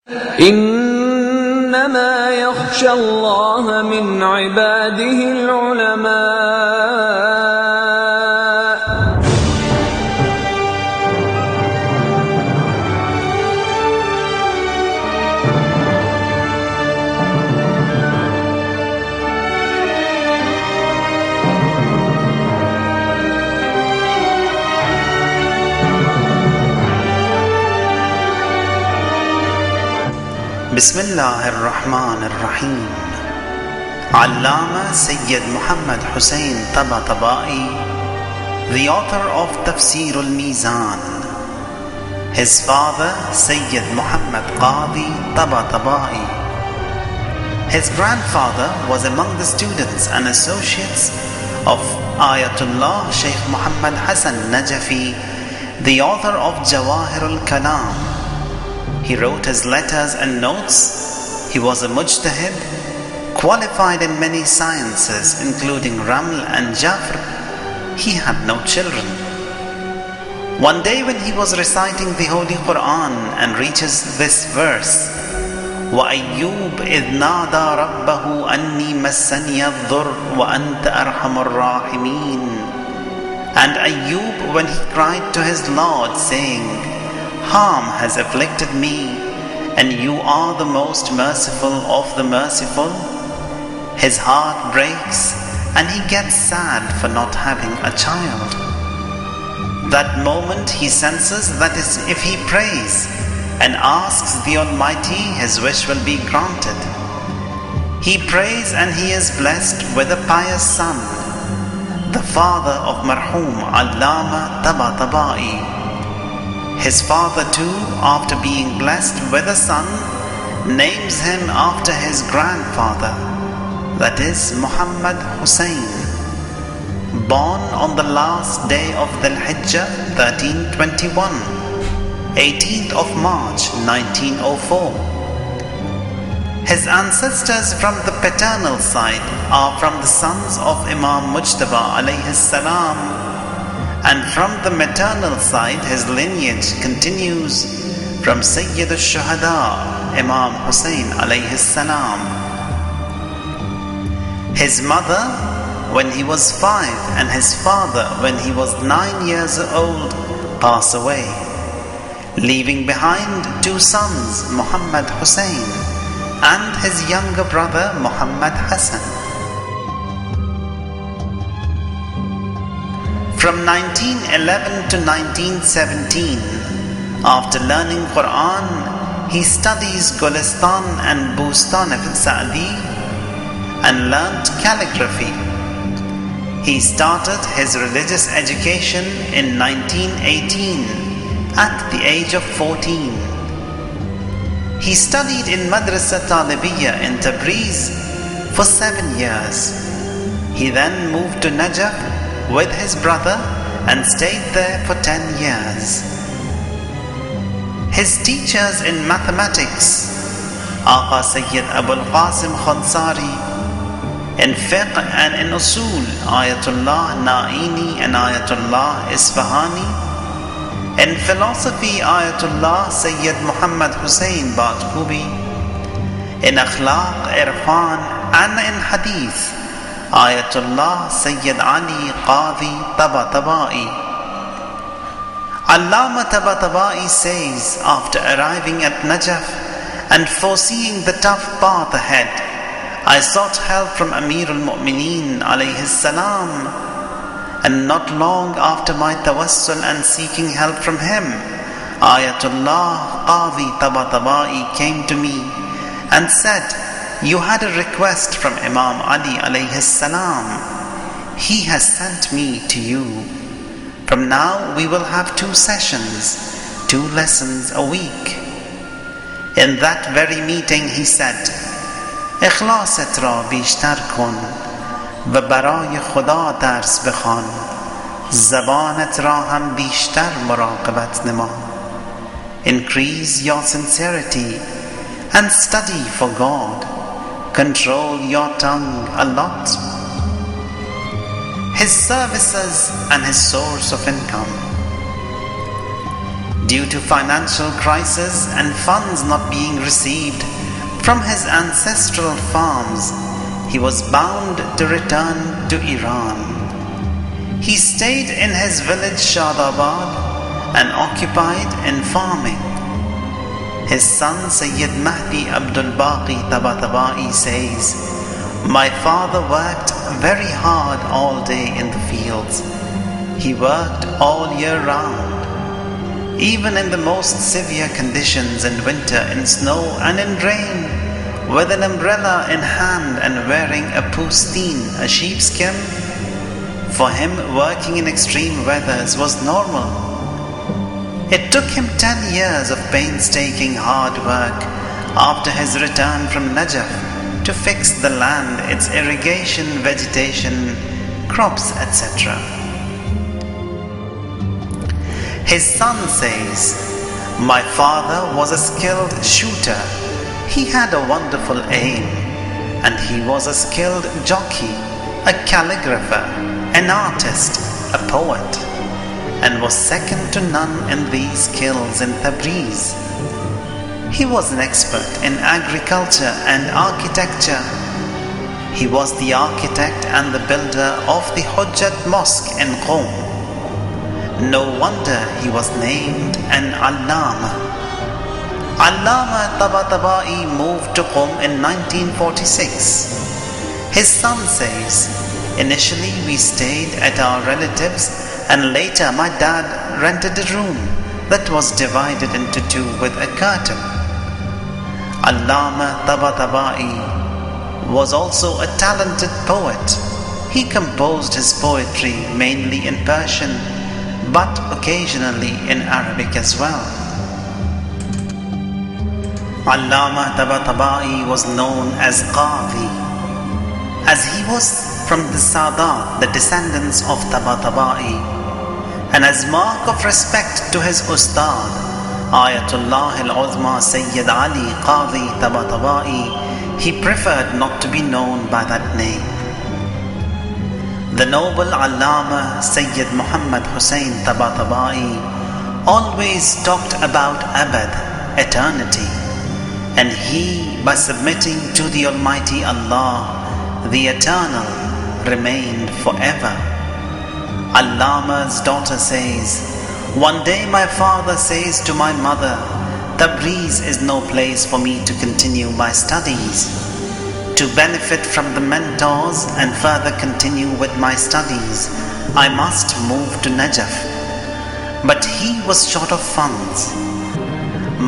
إنما يخشى الله من عباده العلماء. Bismillah ar-Rahman ar-Rahim. Allama Syed Muhammad Hussain Tabatabai, the author of Tafsir al-Mizan. His father Syed Muhammad Qadi Tabatabai. His grandfather was among the students and associates of Ayatullah Shaykh Muhammad Hassan Najafi, the author of Jawahir al-Kalam. He wrote his letters and notes. He was a mujtahid, qualified in many sciences including Raml and Jafr. He had no children. One day when he was reciting the Holy Quran and reaches this verse, وَأَيُّوبَ إِذْ نَادَى رَبَّهُ أَنِّي مَسَّنِيَ الضُّرُّ وَأَنْتَ أَرْحَمُ الرَّاحِمِينَ. And Ayyub, when he cried to his Lord saying, harm has afflicted me, and you are the most merciful of the merciful, his heart breaks and he gets sad for not having a child. That moment he senses that if he prays and asks the Almighty, his wish will be granted. He prays and he is blessed with a pious son, the father of Marhum Allama Tabatabai. His father too, after being blessed with a son, names him after his grandfather, that is Muhammad Hussain, born on the last day of Dhul Hijjah 1321, 18th of March 1904. His ancestors from the paternal side are from the sons of Imam Mujtaba alayhi salam, and from the maternal side his lineage continues from Sayyid al-Shuhada, Imam Hussain alayhi salam. His mother when he was 5 and his father when he was 9 years old pass away, leaving behind 2 sons, Muhammad Hussain and his younger brother Muhammad Hassan. From 1911 to 1917, after learning Quran, he studies Gulistan and Bustan al-Sa'di and learnt calligraphy. He started his religious education in 1918 at the age of 14. He studied in Madrasa Talibiyya in Tabriz for 7 years. He then moved to Najaf with his brother and stayed there for 10 years. His teachers in mathematics, Aqa Sayyid Abul Qasim Khansari, in fiqh and in usul, Ayatullah Naini and Ayatullah Isfahani, in philosophy, Ayatullah Sayyid Muhammad Hussain Batkubi, in akhlaq, irfan and in hadith, Ayatullah Sayyid Ali Qadi Tabatabai. Allama Tabatabai says, after arriving at Najaf and foreseeing the tough path ahead, I sought help from Amir al-Mu'mineen alayhi salam, and not long after my tawassul and seeking help from him, Ayatullah Qadi Tabatabai came to me and said, you had a request from Imam Ali alayhi salam. He has sent me to you. From now we will have 2 sessions, 2 lessons a week. In that very meeting he said, اخلاصت را بیشتر کن و برای خدا درس بخوان، زبانت را هم بیشتر مراقبت نما. Increase your sincerity and study for God. Control your tongue a lot. His services and his source of income. Due to financial crisis and funds not being received from his ancestral farms, he was bound to return to Iran. He stayed in his village Shadabad and occupied in farming. His son Sayyid Mahdi Abdul Baqi Tabatabai says, "My father worked very hard all day in the fields. He worked all year round. Even in the most severe conditions in winter, in snow and in rain, with an umbrella in hand and wearing a pusteen, a sheepskin. For him, working in extreme weathers was normal. It took him 10 years of painstaking hard work after his return from Najaf to fix the land, its irrigation, vegetation, crops, etc." His son says, "My father was a skilled shooter. He had a wonderful aim, and he was a skilled jockey, a calligrapher, an artist, a poet, and was second to none in these skills in Tabriz. He was an expert in agriculture and architecture. He was the architect and the builder of the Hujjat Mosque in Qom. No wonder he was named an Allama." Allama Tabatabai moved to Qom in 1946. His son says, "Initially we stayed at our relatives, and later my dad rented a room that was divided into two with a curtain." Allama Tabatabai was also a talented poet. He composed his poetry mainly in Persian, but occasionally in Arabic as well. Allama Tabatabai was known as Qadi, as he was from the Sadat, the descendants of Tabatabai, and as mark of respect to his Ustad, Ayatullah al-Uzma Sayyid Ali Qadi Tabatabai, he preferred not to be known by that name. The noble Allama Syed Muhammad Hussain Tabatabai always talked about Abad, eternity, and he, by submitting to the Almighty Allah, the Eternal, remained forever. Allama's daughter says, "One day my father says to my mother, 'Tabriz is no place for me to continue my studies. To benefit from the mentors and further continue with my studies, I must move to Najaf.' But he was short of funds.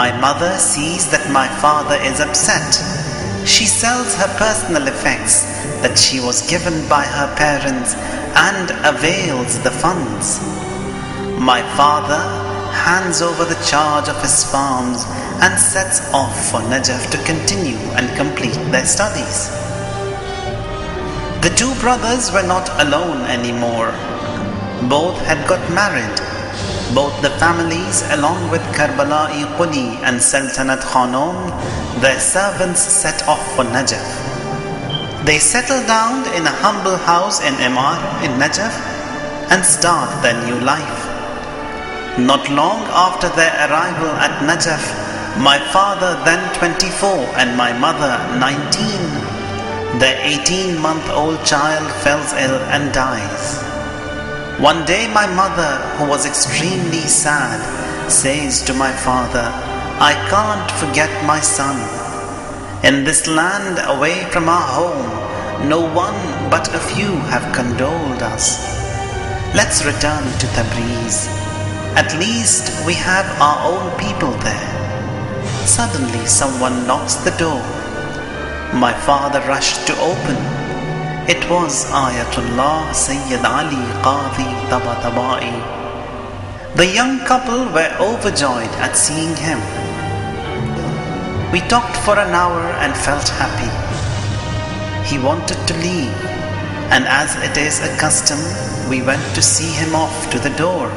My mother sees that my father is upset. She sells her personal effects that she was given by her parents and avails the funds. My father hands over the charge of his farms and sets off for Najaf to continue and complete their studies." The two brothers were not alone anymore. Both had got married. Both the families, along with Karbala'i Quli and Sultanat Khanum, their servants set off for Najaf. They settled down in a humble house in Imar in Najaf and start their new life. Not long after their arrival at Najaf, my father, then 24, and my mother, 19, their 18-month-old child falls ill and dies. One day my mother, who was extremely sad, says to my father, "I can't forget my son. In this land away from our home, no one but a few have condoled us. Let's return to Tabriz. At least we have our own people there." Suddenly someone knocks the door. My father rushed to open. It was Ayatullah Sayyid Ali Qadi Tabatabai. The young couple were overjoyed at seeing him. We talked for an hour and felt happy. He wanted to leave, and as it is a custom, we went to see him off to the door.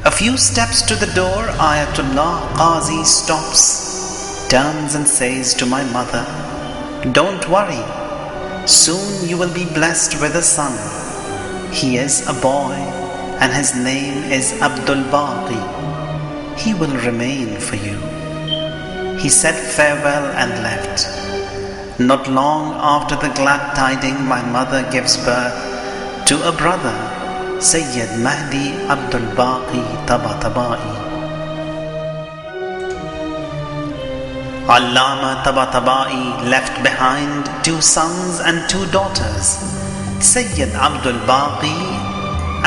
A few steps to the door, Ayatullah Qazi stops, turns and says to my mother, "Don't worry. Soon you will be blessed with a son. He is a boy and his name is Abdul Baqi." he will remain for you. He said farewell and left. Not long after the glad tiding, my mother gives birth to a brother, Syed Mahdi Abdul Baqi Tabatabai. Allama Tabatabai left behind 2 sons and 2 daughters, Syed Abdul Baqi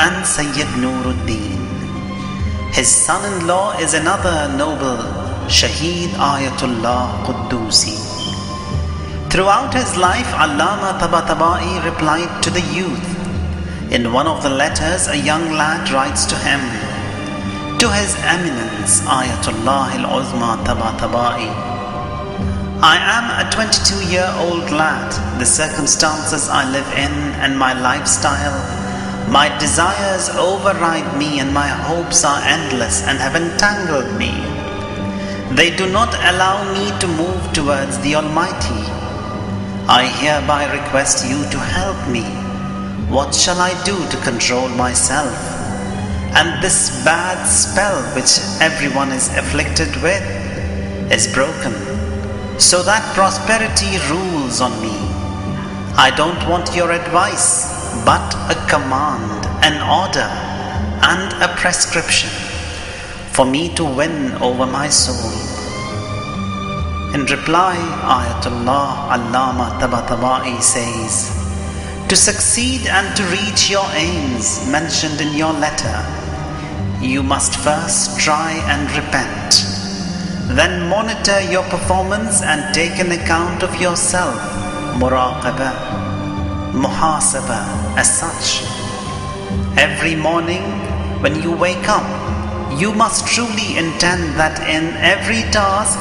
and Syed Nuruddin. His son-in-law is another noble, Shaheed Ayatullah Quddusi. Throughout his life, Allama Tabatabai replied to the youth. In one of the letters, a young lad writes to him, to His Eminence Ayatullah al-Uzma Tabatabai, I am a 22-year-old lad. The circumstances I live in and my lifestyle, my desires override me and my hopes are endless and have entangled me. They do not allow me to move towards the Almighty. I hereby request you to help me. What shall I do to control myself and this bad spell which everyone is afflicted with is broken, so that prosperity rules on me? I don't want your advice, but a command, an order, and a prescription for me to win over my soul. In reply, Ayatullah Allama Tabatabai says, to succeed and to reach your aims mentioned in your letter, you must first try and repent. Then monitor your performance and take an account of yourself, muraqabah, muhasabah as such. Every morning when you wake up, you must truly intend that in every task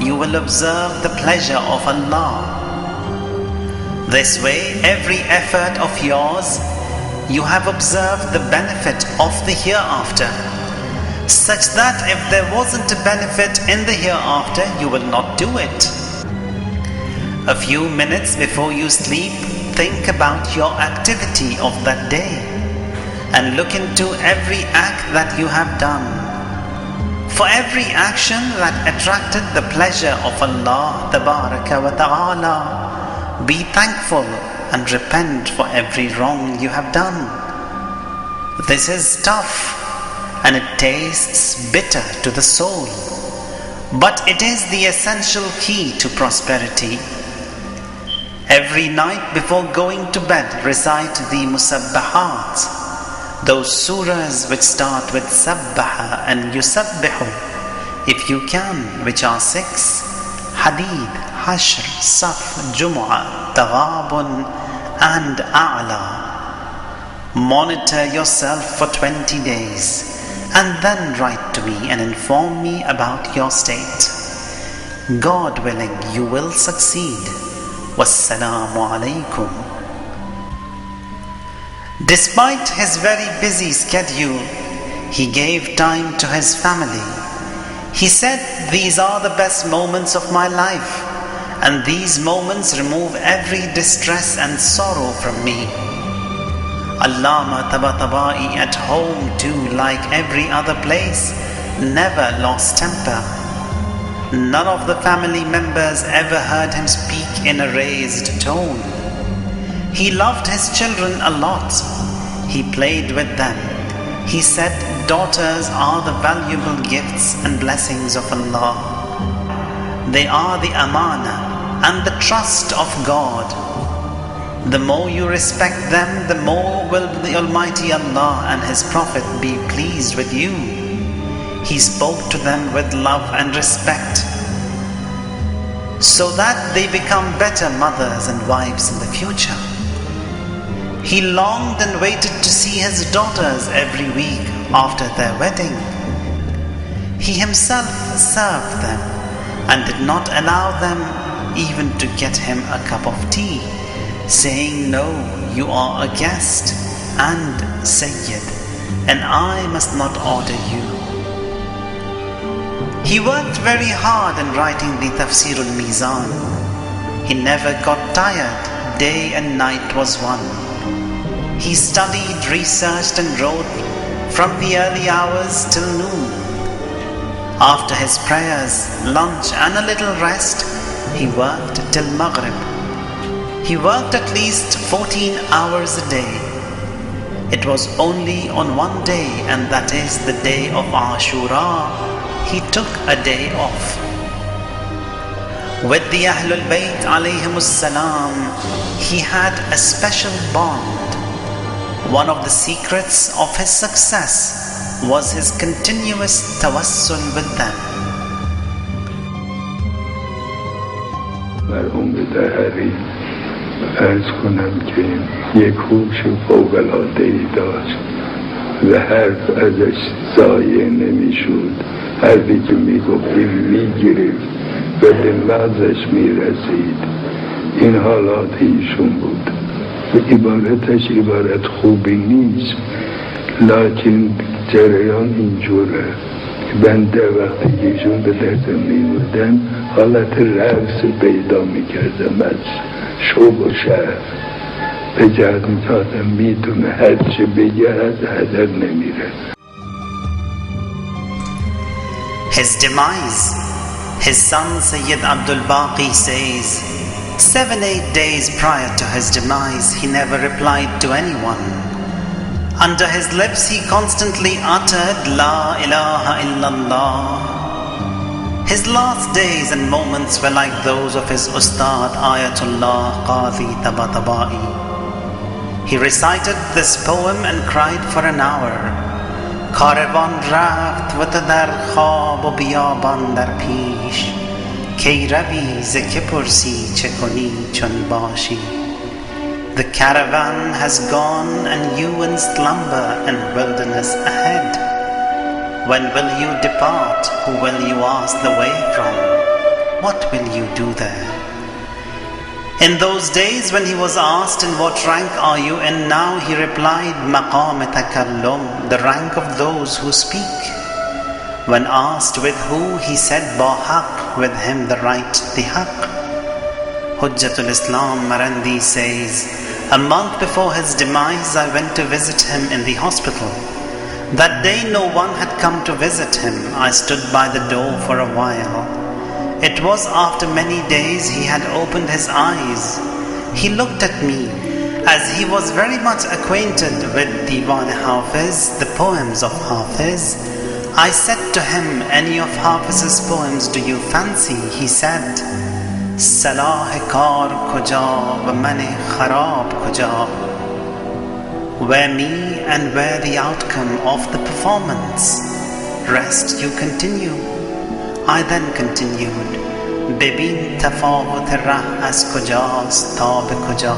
you will observe the pleasure of Allah. This way, every effort of yours, you have observed the benefit of the hereafter, such that if there wasn't a benefit in the hereafter, you will not do it. A few minutes before you sleep, think about your activity of that day and look into every act that you have done. For every action that attracted the pleasure of Allah Tabaraka wa Ta'ala, be thankful and repent for every wrong you have done. This is tough and it tastes bitter to the soul, but it is the essential key to prosperity. Every night before going to bed, recite the Musabbahat, those surahs which start with Sabbaha and Yusabbihu, if you can, which are 6: Hadid, Hashr, Saf, Jumu'ah, Taghabun and A'la. Monitor yourself for 20 days and then write to me and inform me about your state. God willing, you will succeed. Wassalamu alaikum. Despite his very busy schedule, he gave time to his family. He said, these are the best moments of my life, and these moments remove every distress and sorrow from me. Allama Tabatabai at home too, like every other place, never lost temper. None of the family members ever heard him speak in a raised tone. He loved his children a lot. He played with them. He said, daughters are the valuable gifts and blessings of Allah. They are the amana and the trust of God. The more you respect them, the more will the Almighty Allah and His Prophet be pleased with you. He spoke to them with love and respect, so that they become better mothers and wives in the future. He longed and waited to see his daughters every week after their wedding. He himself served them and did not allow them even to get him a cup of tea, saying, no, you are a guest and Syed, and I must not order you. He worked very hard in writing the Tafsir al-Mizan. He never got tired, day and night was one. He studied, researched and wrote from the early hours till noon. After his prayers, lunch and a little rest, he worked till Maghrib. He worked at least 14 hours a day. It was only on one day, and that is the day of Ashura, he took a day off. With the Ahlul Bayt alayhimus salam, he had a special bond. One of the secrets of his success was his continuous tawassul with them. عرض کنم که یک هوش فوق‌العاده‌ای داشت و حرف ازش ضایع نمی‌شد. حرفی که میگفتیم میگرفت و به مغزش میرسید. این حالات ایشون بود. عبارتش عبارت خوبی نیست، لکن جریان اینجوره. بنده وقتی که ایشون به درد میبودن حالت رقص پیدا میکردم از شوق و شعف. به جهت میکردم میدونه هرچه بگه از هدر نمیره. His demise, his son Syed Abdul Baqi says, 7-8 days prior to his demise, he never replied to anyone. Under his lips he constantly uttered La ilaha illallah. His last days and moments were like those of his Ustad Ayatullah Qadi Tabatabai. He recited this poem and cried for an hour. Karavan raft wa dar khab و biyaban dar pish ki ravi ze ke pursi che koni chun bashi. The caravan has gone and you in slumber and wilderness ahead. When will you depart? Who will you ask the way from? What will you do there? In those days when he was asked, in what rank are you in now, he replied, Maqam takallum, the rank of those who speak. When asked with who, he said, Ba haq, with him the right, the haq. Hujjatul Islam Marandi says, a month before his demise, I went to visit him in the hospital. That day no one had come to visit him. I stood by the door for a while. It was after many days he had opened his eyes. He looked at me, as he was very much acquainted with Diwan Hafiz, the poems of Hafiz. I said to him, any of Hafiz's poems do you fancy? He said, Salah kar kuja wa mane kharab kuja. Where me and where the outcome of the performance. Rest you continue. I then continued, Bebin tafawut rah as kujast ta be kuja.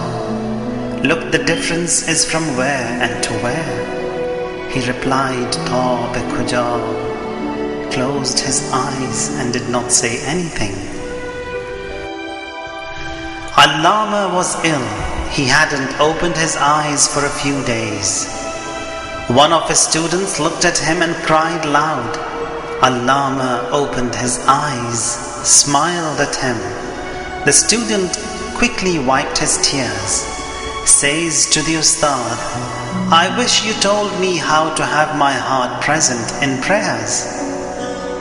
Look, the difference is from where and to where. He replied, ta be kuja, closed his eyes and did not say anything. Allama was ill. He hadn't opened his eyes for a few days. One of his students looked at him and cried loud. Allama opened his eyes, smiled at him. The student quickly wiped his tears. Says to the Ustad, I wish you told me how to have my heart present in prayers.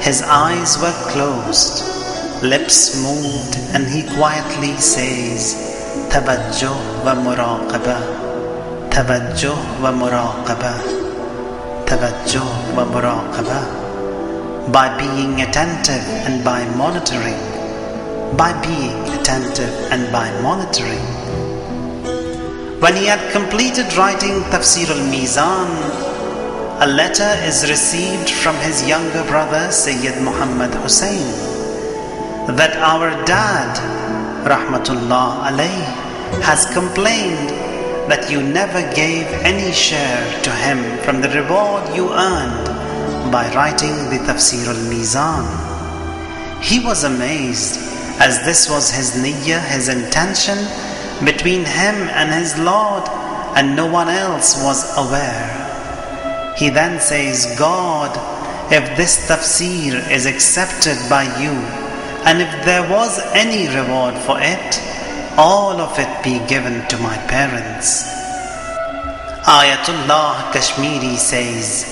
His eyes were closed, lips moved, and he quietly says, Tawajjuh wa muraqabah, Tawajjuh wa muraqabah, Tawajjuh wa muraqabah. By being attentive and by monitoring. By being attentive and by monitoring. When he had completed writing Tafsir al-Mizan, a letter is received from his younger brother Sayyid Muhammad Hussain that our dad, Rahmatullah alayh, has complained that you never gave any share to him from the reward you earned by writing the Tafsir al-Mizan. He was amazed, as this was his niyyah, his intention between him and his Lord, and no one else was aware. He then says, God, if this tafsir is accepted by you, and if there was any reward for it, all of it be given to my parents. Ayatullah Kashmiri says,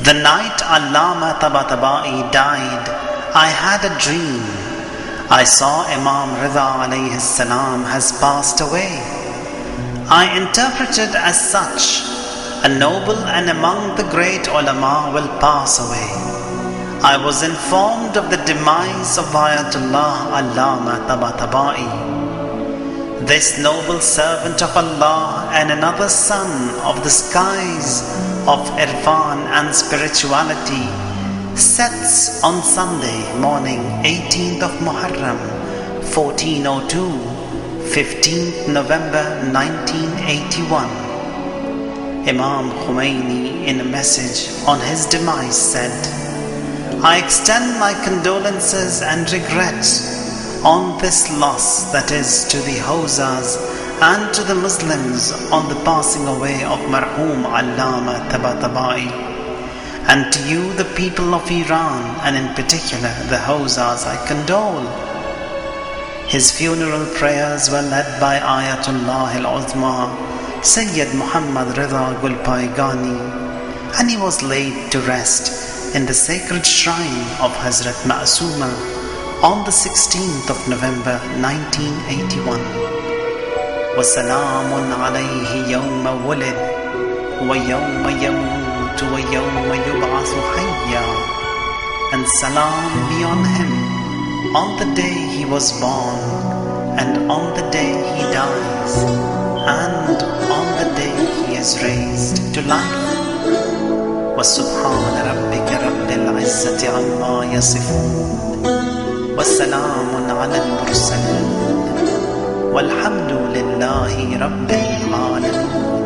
The night Allama Tabatabai died, I had a dream. I saw Imam Rida alayhi salam has passed away. I interpreted as such, a noble and among the great ulama will pass away. I was informed of the demise of Ayatullah Allama Tabatabai. This noble servant of Allah and another son of the skies of Irfan and spirituality sets on Sunday morning, 18th of Muharram, 1402, 15th November 1981. Imam Khomeini, in a message on his demise, said, I extend my condolences and regrets on this loss, that is, to the Hawzas and to the Muslims on the passing away of Marhum Allama Tabatabai. And to you, the people of Iran, and in particular the Hawzas, I condole. His funeral prayers were led by Ayatullah al-Uzma, Syed Muhammad Rida Gulpaigani, and he was laid to rest in the sacred shrine of Hazrat Ma'asuma on the 16th of November 1981. وَسَلَامٌ عَلَيْهِ يَوْمَ وُلِدَ وَيَوْمَ يَمُوتُ وَيَوْمَ يُبْعَثُ حَيًّا. And salam be on him on the day he was born, and on the day he dies, and on the day he is raised to life. وَسُبْحَانَ رَبِّكَ رَبِّ الْعِزَّةِ عَمَّا يَصِفُونَ وَسَلَامٌ عَلَى الْمُرْسَلِينَ وَالْحَمْدُ لِلَّهِ رَبِّ الْعَالَمِينَ.